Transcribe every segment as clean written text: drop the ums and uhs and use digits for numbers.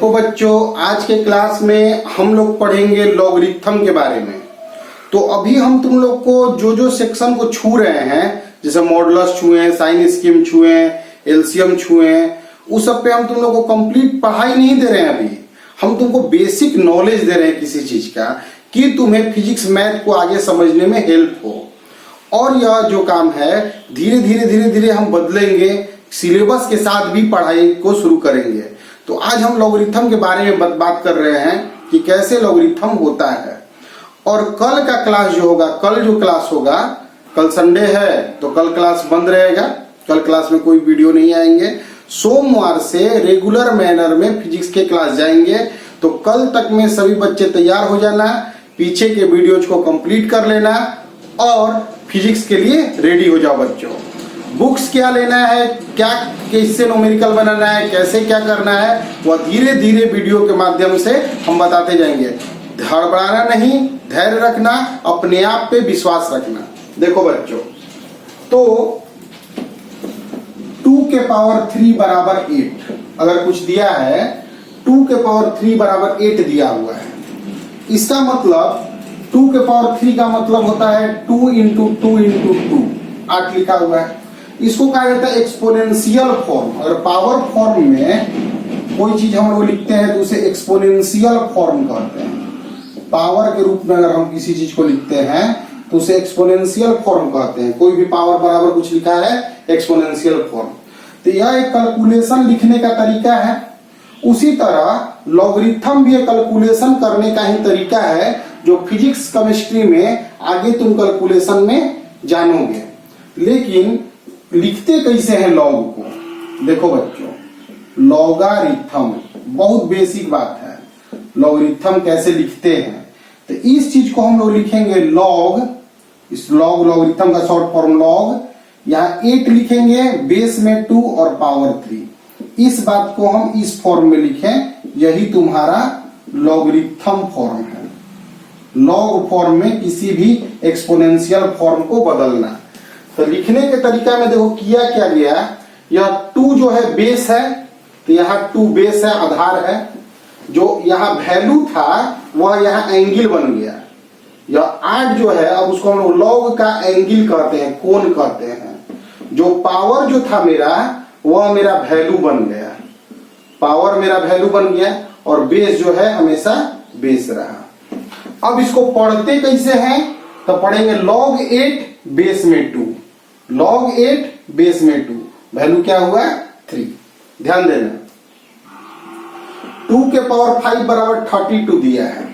देखो बच्चों, आज के क्लास में हम लोग पढ़ेंगे लॉगरिथम के बारे में। तो अभी हम तुम लोग को जो जो सेक्शन को छू रहे हैं, जैसे मॉडुलस छुए, साइन स्कीम छुए, एलसीएम छुए, उस सब पे हम तुम लोग को कंप्लीट पढ़ाई नहीं दे रहे हैं। अभी हम तुमको बेसिक नॉलेज दे रहे हैं किसी चीज का, कि तुम्हें फिजिक्स मैथ को आगे समझने में हेल्प हो। और यह जो काम है धीरे धीरे हम बदलेंगे, सिलेबस के साथ भी पढ़ाई को शुरू करेंगे। तो आज हम लॉगरिथम के बारे में बात कर रहे हैं कि कैसे लॉगरिथम होता है। और कल का क्लास जो होगा, कल जो क्लास होगा, कल संडे है तो कल क्लास बंद रहेगा, कल क्लास में कोई वीडियो नहीं आएंगे। सोमवार से रेगुलर मैनर में फिजिक्स के क्लास जाएंगे। तो कल तक में सभी बच्चे तैयार हो जाना, पीछे के वीडियोज को कंप्लीट कर लेना और फिजिक्स के लिए रेडी हो जाओ बच्चों। बुक्स क्या लेना है, क्या कैसे न्यूमेरिकल बनाना है, कैसे क्या करना है, वह धीरे धीरे वीडियो के माध्यम से हम बताते जाएंगे। हड़बड़ाना नहीं, धैर्य रखना, अपने आप पे विश्वास रखना। देखो बच्चों, तो 2 के पावर 3 बराबर 8 अगर कुछ दिया है, 2 के पावर 3 बराबर 8 दिया हुआ है, इसका मतलब 2 के पावर 3 का मतलब होता है 2 इंटू 2 इंटू 2, 8 लिखा हुआ है। इसको कहा जाता है एक्सपोनेंशियल फॉर्म। अगर पावर फॉर्म में कोई चीज हम लोग लिखते हैं तो उसे एक्सपोनेंशियल फॉर्म कहते हैं। पावर के रूप में अगर हम किसी चीज को लिखते हैं तो उसे एक्सपोनेंशियल फॉर्म कहते हैं। कोई भी पावर बराबर कुछ लिखा है, एक्सपोनेंशियल फॉर्म। तो यह एक कैलकुलेशन लिखने का तरीका है। उसी तरह लॉगरिथम भी एक कैलकुलेशन करने का ही तरीका है, जो फिजिक्स केमिस्ट्री में आगे तुम कैलकुलेशन में जानोगे। लेकिन लिखते कैसे हैं लॉग को? देखो बच्चों, लॉगरिथम बहुत बेसिक बात है। लॉगरिथम कैसे लिखते हैं, तो इस चीज को हम लोग लिखेंगे लॉग। इस लॉगरिथम का शॉर्ट फॉर्म लॉग। यहाँ 8 लिखेंगे, बेस में 2 और पावर 3। इस बात को हम इस फॉर्म में लिखें, यही तुम्हारा लॉगरिथम फॉर्म है। लॉग फॉर्म में किसी भी एक्सपोनेंशियल फॉर्म को बदलना। तो लिखने के तरीका में देखो किया क्या गया। यह 2 जो है बेस है, तो यहाँ 2 बेस है, आधार है। जो यहाँ वैल्यू था वह यहाँ एंगल बन गया। यह 8 जो है, अब उसको हम लोग लॉग का एंगल कहते हैं, कोण कहते हैं। जो पावर जो था मेरा, वह मेरा वैल्यू बन गया। पावर मेरा वैल्यू बन गया और बेस जो है हमेशा बेस रहा। अब इसको पढ़ते कैसे हैं, तो पढ़ेंगे log 8 बेस में 2, log 8 बेस में 2, वैल्यू क्या हुआ 3। ध्यान देना, 2 के पावर 5 बराबर 32 दिया है।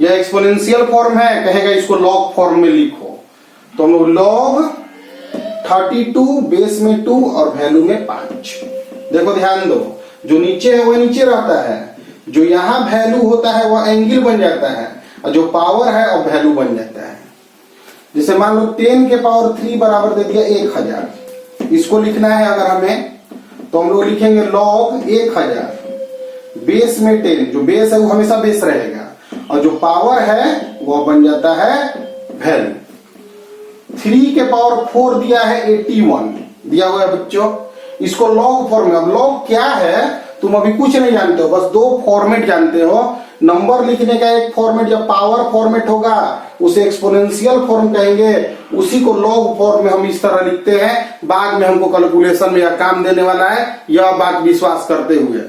यह एक्सपोनेंशियल फॉर्म है, कहेगा इसको लॉग फॉर्म में लिखो। तो हम लोग log 32 बेस में 2 और वैल्यू में 5। देखो ध्यान दो, जो नीचे है वह नीचे रहता है, जो यहाँ वैल्यू होता है वह एंगल बन जाता है, और जो पावर है और वैल्यू बन जाता है। जैसे मान लो 10 के पावर 3 बराबर दे दिया 1000। इसको लिखना है अगर हमें, तो हम लोग लिखेंगे log 1000 बेस में 10। जो बेस है वो हमेशा बेस रहेगा, और जो पावर है वह बन जाता है वैल्यू। 3 के पावर 4 दिया है 81 दिया हुआ है बच्चों। इसको लॉग फॉर्म में, अब लॉग क्या है तुम अभी कुछ नहीं जानते हो, बस 2 फॉर्मेट जानते हो। नंबर लिखने का एक फॉर्मेट, जब पावर फॉर्मेट होगा उसे एक्सपोनेंशियल फॉर्म कहेंगे, उसी को लॉग फॉर्म में हम इस तरह लिखते हैं। बाद में हमको कैलकुलेशन में यह काम देने वाला है, यह बात विश्वास करते हुए।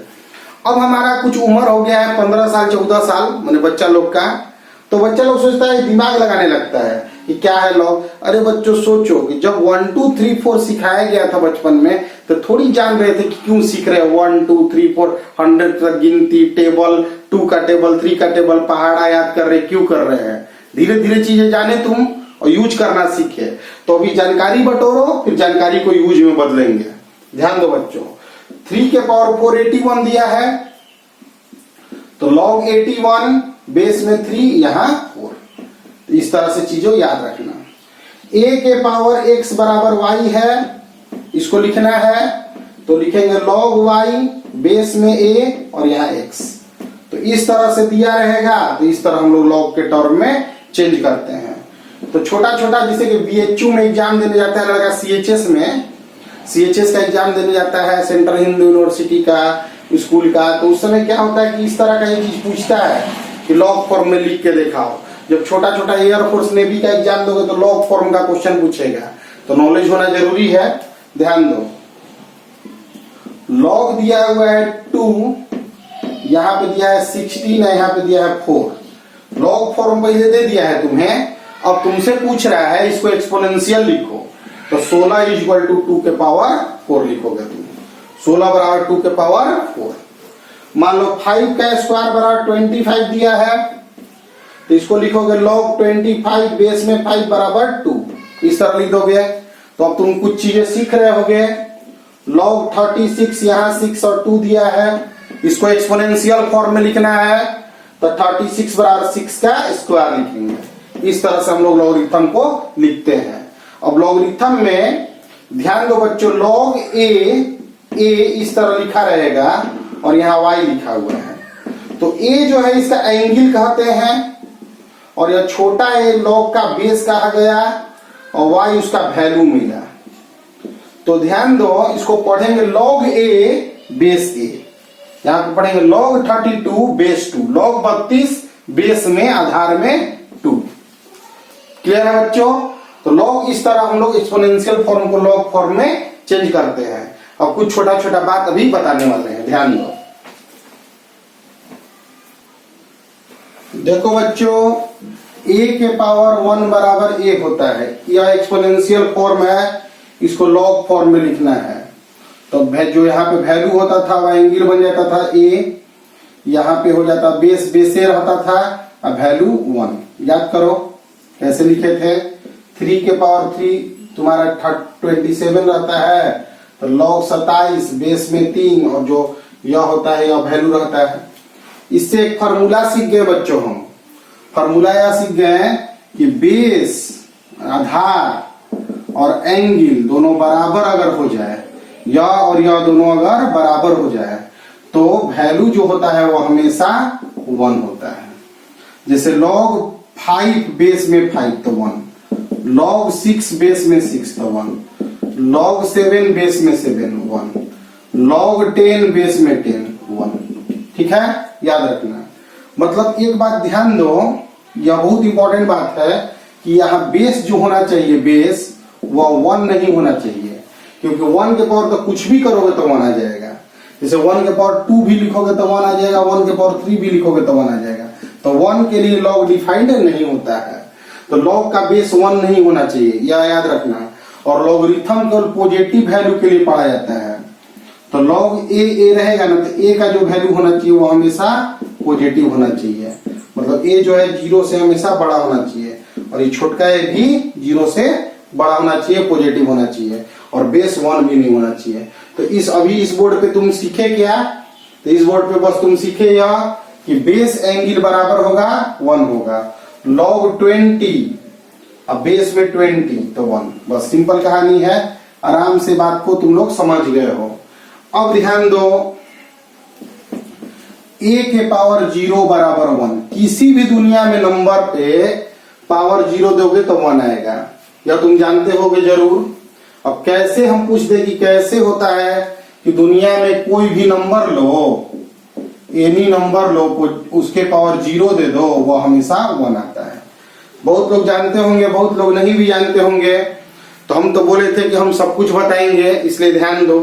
अब हमारा कुछ उम्र हो गया है 15 साल 14 साल, मैंने बच्चा लोग का, तो बच्चा लोग सोचता है, दिमाग लगाने लगता है कि क्या है लॉग। अरे बच्चों सोचो कि जब 1 2 3 4 सिखाया गया था बचपन में, तो थोड़ी जान रहे थे कि क्यों सीख रहे हैं 1 2 3 4 100 तक गिनती, टेबल, 2 का टेबल, 3 का टेबल, पहाड़ा याद कर रहे, क्यों कर रहे हैं। धीरे धीरे चीजें जाने तुम और यूज करना सीखे। तो अभी जानकारी बटोरो, फिर जानकारी को यूज में बदलेंगे। ध्यान दो बच्चों, 3 के पावर 4 81 दिया है, तो log 81 बेस में 3 यहाँ 4। तो इस तरह से चीजों याद रखना। a के पावर x बराबर y है, इसको लिखना है, तो लिखेंगे log y बेस में a और यहाँ x। तो इस तरह से दिया रहेगा, तो इस तरह हम लोग log के टर्म में चेंज करते हैं। तो छोटा छोटा, जैसे कि BHU में एग्जाम देने जाता है लड़का, CHS में CHS का एग्जाम देने जाता है, सेंट्रल हिंदू यूनिवर्सिटी का, स्कूल का, तो उस समय क्या होता है कि इस तरह का ये चीज पूछता है कि लॉग फॉर्म में लिख के दिखाओ। जब छोटा छोटा एयरफोर्स नेवी का एग्जाम दोगे तो लॉग फॉर्म का क्वेश्चन पूछेगा, तो नॉलेज होना जरूरी है। ध्यान दो, लॉग दिया हुआ है 2, यहाँ पे दिया है 16 है, यहाँ पे दिया है 4। लॉग फॉर्म पहले दे दिया है तुम्हें, अब तुमसे पूछ रहा है इसको एक्सपोनेंशियल लिखो, तो 16 इक्वल टू 2 के पावर 4 लिखोगे तुम। 16 बराबर 2 के पावर 4। मान लो 5 का स्क्वायर बराबर 25 दिया है, तो इसको लिखोगे log 25 बेस में 5 बराबर 2, इस तरह लिख दोगे। तो अब तुम कुछ चीजें सीख रहे होगे। log 36, यहाँ 6 और 2 दिया है, इसको एक्सपोनेंशियल फॉर्म में लिखना है, तो 36 बराबर 6 का स्क्वायर लिखेंगे। इस तरह से हम लोग लॉगरिथम को लिखते हैं। अब लॉगरिथम में ध्यान दो बच्चों, log a इस तरह लिखा रहेगा और यहाँ y लिखा हुआ है, तो a जो है इसका एंगल कहते हैं, और यह छोटा a log का बेस कहा गया और y उसका वैल्यू मिला। तो ध्यान दो, इसको पढ़ेंगे log a बेस a, यहाँ पे पढ़ेंगे log 32 बेस 2, log 32 बेस में आधार में 2। क्लियर है बच्चों? तो log इस तरह हम लोग एक्सपोनेंशियल फॉर्म को log फॉर्म में चेंज करते हैं। अब कुछ छोटा छोटा बात अभी बताने वाले हैं, ध्यान दो। देखो बच्चों, a के पावर 1 बराबर a होता है, यह एक्सपोनेंशियल फॉर्म है, इसको log फॉर्म में लिखना है। तो जो यहाँ पे वैल्यू होता था वह एंगल बन जाता था a, यहाँ पे हो जाता बेस बेसे रहता था, अब वैल्यू 1। याद करो कैसे लिखे थे, 3 के पावर 3 तुम्हारा 27 रहता है, तो log 27 बेस में 3, और जो यह होता है यह वैल्यू रहता है। इससे एक फार्मूला सीख गए बच्चों, हम फार्मूला यह सीख गए कि बेस, आधार और एंगल दोनों बराबर अगर हो जाए, यह और यह दोनों अगर बराबर हो जाए, तो वैल्यू जो होता है वो हमेशा 1 होता है। जैसे log 5 बेस में 5 तो 1, log 6 बेस में 6 तो 1, log 7 बेस में 7 1, log 10 बेस में 10 1। ठीक है, याद रखना। मतलब एक बात ध्यान दो, यह बहुत इंपॉर्टेंट बात है कि यहाँ बेस जो होना चाहिए, बेस वह 1 नहीं होना चाहिए, क्योंकि 1 के पावर तो कुछ भी करोगे तो 1 आ जाएगा। जैसे 1 के पावर 2 भी लिखोगे तो 1 आ जाएगा, 1 के पावर 3 भी लिखोगे तो 1 आ जाएगा। तो 1 के लिए log डिफाइंड नहीं होता है, तो log का बेस 1 नहीं होना चाहिए, यह याद रखना। और लॉगरिथम केवल पॉजिटिव वैल्यू के लिए पढ़ा जाता है, तो log a रहेगा ना, तो a का जो वैल्यू होना चाहिए वो हमेशा पॉजिटिव होना चाहिए। मतलब a जो है 0 से हमेशा बड़ा होना चाहिए, और ये छोटका a भी 0 से बड़ा होना चाहिए, पॉजिटिव होना चाहिए, और बेस 1 भी नहीं होना चाहिए। तो इस बोर्ड पे तुम सीखे क्या, तो इस बोर्ड पे बस तुम सीखे यह कि बेस एंगल बराबर होगा 1 होगा, log 20 अब बेस में 20 तो 1। बस सिंपल कहानी है, आराम से बात को तुम लोग समझ गए हो। अब ध्यान दो, a के पावर 0 बराबर 1, किसी भी दुनिया में नंबर पे पावर 0 दोगे तो 1 आएगा, यह तुम जानते होगे जरूर। अब कैसे हम पूछ दे कि कैसे होता है कि दुनिया में कोई भी नंबर लो, एनी नंबर लो, उसके पावर 0 दे दो, वो हमेशा 1 आता है। बहुत लोग जानते होंगे, बहुत लोग नहीं भी जानते होंगे। तो हम तो बोले थे कि हम सब कुछ बताएंगे, इसलिए ध्यान दो।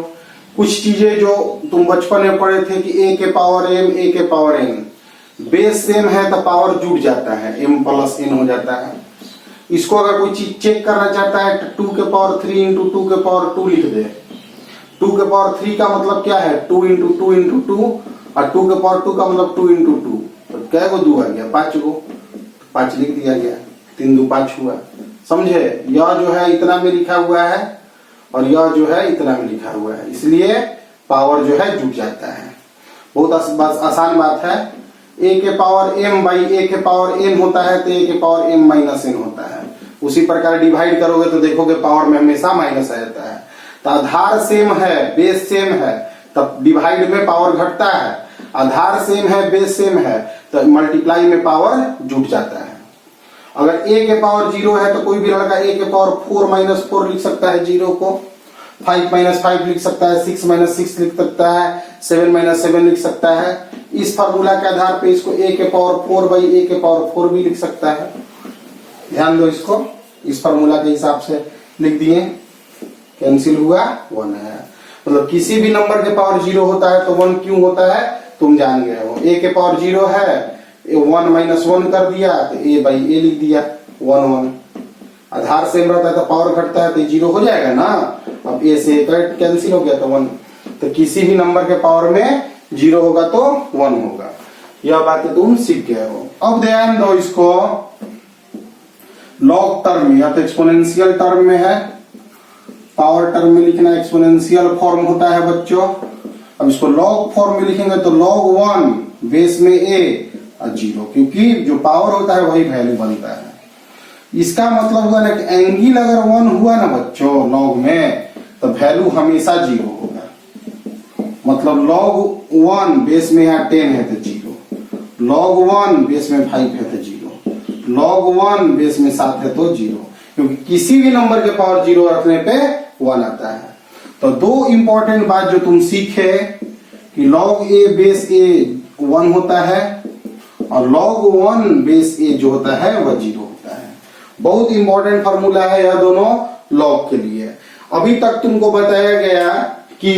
कुछ चीजें जो तुम बचपन में पढ़े थे कि a के पावर m, a के पावर n, बेस सेम है तो पावर जुड़ जाता है, m प्लस n हो जाता है। इसको अगर कोई चीज चेक करना चाहता है तो 2 के पावर 3 इंटू 2 के पावर 2 लिख दे। 2 के पावर 3 का मतलब क्या है, 2 इंटू 2 इंटू 2, और 2 के पावर 2 का मतलब 2 इंटू 2, तो क्या को 2 आ गया, 5 को 5 लिख दिया गया, 3 2 5 हुआ। समझे, यह जो है इतना में लिखा हुआ है और यह जो है इतना में लिखा हुआ है, इसलिए पावर जो है जुड़ जाता है। बहुत आसान बात है। a के पावर m बाई a के पावर n होता है, तो a के पावर m माइनस n होता है। उसी प्रकार डिवाइड करोगे तो देखोगे पावर में हमेशा माइनस आ जाता है। तो आधार सेम है, बेस सेम है, तब डिवाइड में पावर घटता है। आधार सेम है, बेस सेम है, तो मल्टीप्लाई में पावर जुट जाता है। अगर a के पावर 0 है तो कोई भी लड़का a के पावर 4 माइनस 4 लिख सकता है 0 को। 5 माइनस 5 लिख सकता है, 6 माइनस 6 लिख सकता है, 7 माइनस 7 लिख सकता है। इस फार्मूला के आधार पे इसको a के पावर 4 बाई a के पावर 4 भी लिख सकता है। ध्यान दो, इसको इस फार्मूला के हिसाब से लिख दिए, कैंसिल हुआ 1 है। मतलब किसी भी नंबर के पावर 0 होता है तो 1 क्यों होता है तुम जान गए हो। a के पावर 0 है, 1 माइनस 1 कर दिया तो a बाई a लिख दिया, 1 1। आधार सेम रहता है तो पावर घटता है तो 0 हो जाएगा ना। अब a से कैंसिल हो गया तो 1। तो किसी भी नंबर के पावर में 0 होगा तो 1 होगा। यह बातें तुम सीख गए हो। अब ध्यान दो, इसको लॉग टर्म में या तो एक्सपोनेंशियल टर्म में है, पावर टर्म में लिखना एक्सपोनेंशियल फॉर्म होता है बच्चों। अब इसको लॉग फॉर्म में लिखेंगे तो log 1 बेस में a और 0, क्योंकि जो पावर होता है वही वैल्यू बनता है। इसका मतलब हुआ ना कि एंगल अगर 1 हुआ ना बच्चों लॉग में तो वैल्यू हमेशा 0 होगा। मतलब log 1 बेस में यहाँ 10 है तो 0, log 1 बेस में 5 है तो 0, log 1 बेस में 7 है तो 0, क्योंकि किसी भी नंबर के पावर 0 रखने पे 1 आता है। तो दो इंपॉर्टेंट बात जो तुम सीखे कि log a बेस a 1 होता है और log 1 बेस a जो होता है वह 0 होता है। बहुत इंपॉर्टेंट फार्मूला है यह दोनों log के लिए। अभी तक तुमको बताया गया कि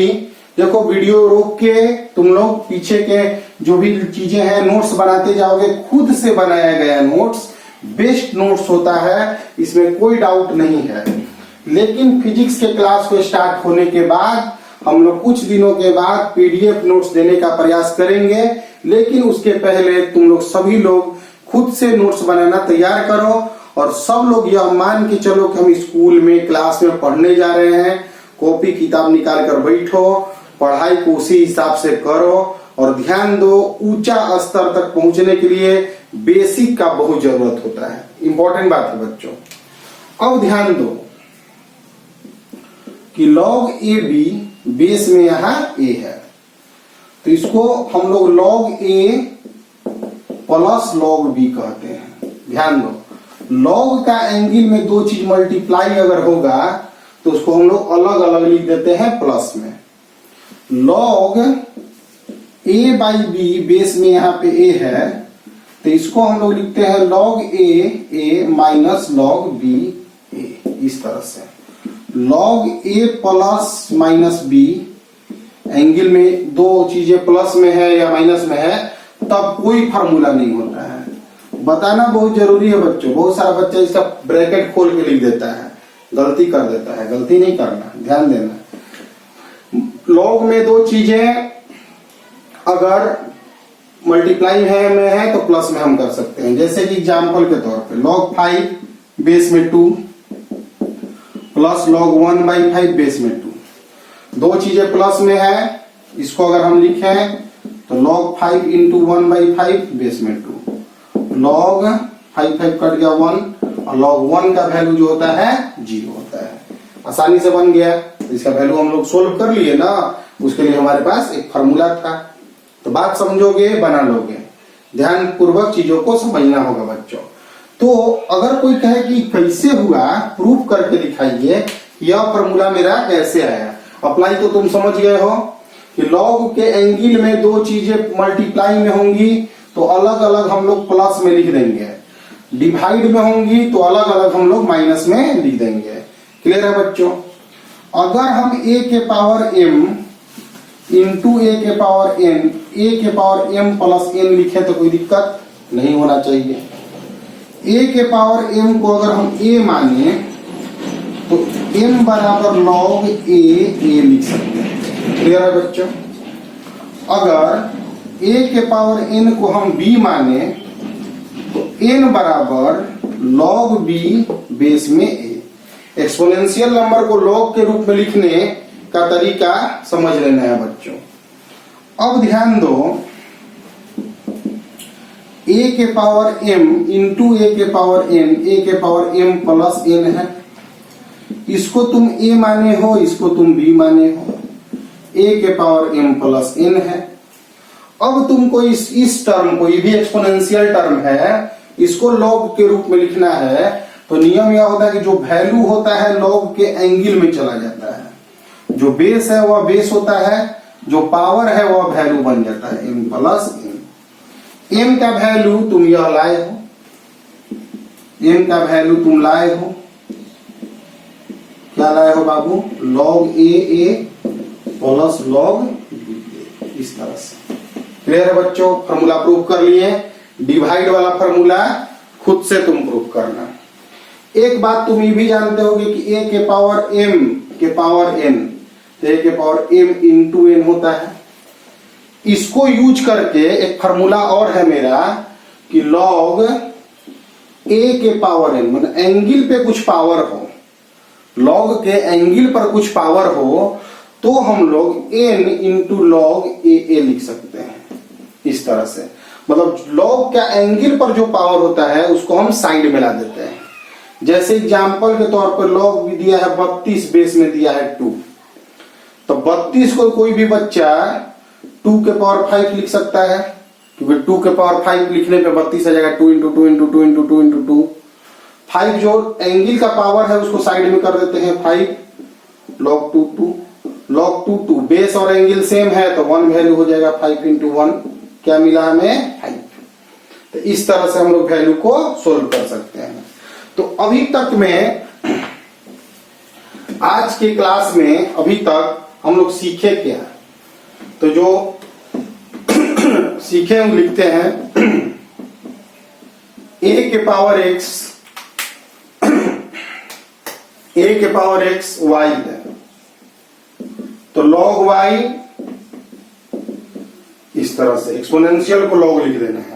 देखो वीडियो रोक के तुम लोग पीछे के जो भी चीजें हैं नोट्स बनाते जाओगे। खुद से बनाया गया नोट्स बेस्ट नोट्स होता है, इसमें कोई डाउट नहीं है। लेकिन फिजिक्स के क्लास को स्टार्ट होने के बाद हम लोग कुछ दिनों के बाद पीडीएफ नोट्स देने का प्रयास करेंगे। लेकिन उसके पहले तुम लोग सभी लोग खुद से नोट्स बनाना तैयार करो और सब लोग यह मान के चलो कि हम स्कूल में क्लास में पढ़ने जा रहे हैं। कॉपी किताब निकाल कर बैठो, पढ़ाई को उसी हिसाब से करो और ध्यान दो ऊंचा स्तर तक पहुंचने के लिए बेसिक का बहुत जरूरत होता है। इंपॉर्टेंट बात है बच्चों। अब ध्यान दो कि log a b बेस में यहां a है तो इसको हम लोग log a plus log b कहते हैं। ध्यान दो, log का एंगल में दो चीज मल्टीप्लाई अगर होगा तो उसको हम लोग अलग अलग लिख देते हैं प्लस में। log a by b base में यहाँ पे a है तो इसको हम लोग लिखते हैं log a minus log b a। इस तरह से log a plus minus b, angle में दो चीजें प्लस में है या माइनस में है तब कोई फार्मूला नहीं होता है। बताना बहुत जरूरी है बच्चों। बहुत सारा बच्चा इसका ब्रैकेट खोल के लिख देता है, गलती कर देता है। गलती नहीं करना, ध्यान देना। log में दो चीजें अगर मल्टीप्लाई है तो प्लस में हम कर सकते हैं। जैसे कि एग्जांपल के तौर पे log 5 बेस में 2 प्लस log 1 बाई 5 बेस में 2। दो चीजें प्लस में है, इसको अगर हम लिखें तो log 5 इंटू 1 बाई 5 बेस में 2। log 5 कट गया 1 और log 1 का वैल्यू जो होता है 0 होता है। आसानी से बन गया। इसका वैल्यू हम लोग सोल्व कर लिए ना, उसके लिए हमारे पास एक फार्मूला था। तो बात समझोगे, बना लोगे। ध्यान पूर्वक चीजों को समझना होगा बच्चों। तो अगर कोई कहे कि कैसे हुआ, प्रूफ करके दिखाइए यह फार्मूला मेरा कैसे आया। अप्लाई तो तुम समझ गए हो कि log के एंगल में दो चीजें मल्टीप्लाई में होंगी तो अलग अलग हम लोग प्लस में लिख देंगे, डिवाइड में होंगी तो अलग अलग हम लोग माइनस में लिख देंगे। क्लियर है बच्चों। अगर हम a के पावर m इंटू a के पावर n, a के पावर m प्लस n लिखे तो कोई दिक्कत नहीं होना चाहिए। a के पावर m को अगर हम a माने तो m बराबर log a लिख सकते हैं। क्लियर है बच्चों। अगर a के पावर n को हम b माने तो n बराबर log b बेस में a। एक्सपोनेंशियल नंबर को log के रूप में लिखने का तरीका समझ लेना है बच्चों। अब ध्यान दो, a के पावर m इंटू a के पावर n, a के पावर m प्लस n है। इसको तुम a माने हो, इसको तुम b माने हो। a के पावर m प्लस n है। अब तुमको इस टर्म को, ये भी एक्सपोनेंशियल टर्म है, इसको log के रूप में लिखना है तो नियम यह होता है कि जो वैल्यू होता है log के एंगल में चला जाता है। जो बेस है वह बेस होता है, जो पावर है वह वैल्यू बन जाता है m प्लस n। m का वैल्यू तुम यह लाए हो, m का वैल्यू तुम लाए हो, क्या लाए हो बाबू, log a plus log b, इस तरह से। क्लियर है बच्चों, फार्मूला प्रूव कर लिए। डिवाइड वाला फार्मूला खुद से तुम प्रूव करना। एक बात तुम ये भी जानते होगे कि a के पावर m के पावर n, तो a के पावर m इंटू n होता है। इसको यूज करके एक फार्मूला और है मेरा कि log a के पावर n, मतलब एंगल पे कुछ पावर हो, log के एंगल पर कुछ पावर हो, तो हम लोग n इंटू log a लिख सकते हैं इस तरह से। मतलब log का एंगल पर जो पावर होता है उसको हम साइड में ला देते हैं। जैसे एग्जाम्पल के तौर पर log भी दिया है 32, बेस में दिया है 2, तो 32 को कोई भी बच्चा 2 के पावर 5 लिख सकता है, क्योंकि 2 के पावर 5 लिखने पे 32 आ जाएगा 2 इंटू 2 इंटू 2 इंटू 2 इंटू 2। 5 जो एंगल का पावर है उसको साइड में कर देते हैं 5 log 2 2 log 2 2, बेस और एंगल सेम है तो 1 वैल्यू हो जाएगा 5 इंटू 1, क्या मिला हमें 5। तो इस तरह से हम लोग वैल्यू को सोल्व कर सकते हैं। तो अभी तक में, आज के क्लास में अभी तक हम लोग सीखे क्या, तो जो सीखे हम लिखते हैं a के पावर x, a के पावर x y है, तो log y इस तरह से एक्सपोनेंशियल को log लिख देना है।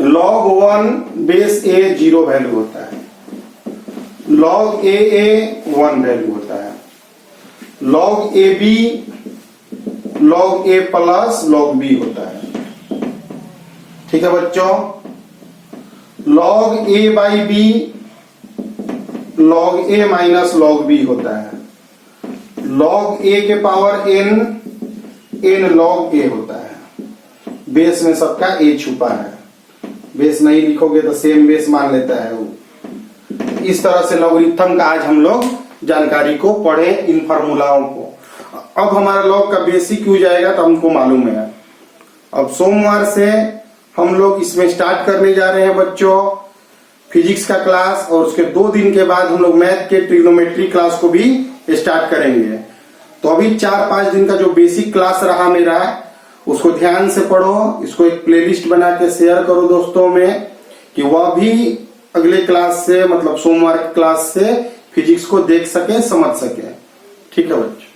log 1 बेस a 0 वैल्यू होता है, log a 1 वैल्यू होता है, log ab log a plus log b होता है। ठीक है बच्चों, log a by b log a minus log b होता है, log a के पावर n log a होता है। बेस में सबका a छुपा है, बेस नहीं लिखोगे तो सेम बेस मान लेता है वो। इस तरह से लॉगरिथम का आज हम लोग जानकारी को पढ़े, इन फार्मूलाओं को। अब हमारा लॉग का बेसिक यूज आएगा तो हमको मालूम है। अब सोमवार से हम लोग इसमें स्टार्ट करने जा रहे हैं बच्चों फिजिक्स का क्लास, और उसके 2 दिन के बाद हम लोग मैथ के ट्रिग्नोमेट्री क्लास को भी स्टार्ट करेंगे। तो अभी 4-5 दिन का जो बेसिक क्लास रहा मेरा, उसको ध्यान से पढ़ो, इसको एक प्लेलिस्ट बना के शेयर करो दोस्तों में, कि वह भी अगले क्लास से, मतलब सोमवार की क्लास से फिजिक्स को देख सके, समझ सके। ठीक है बच्चों।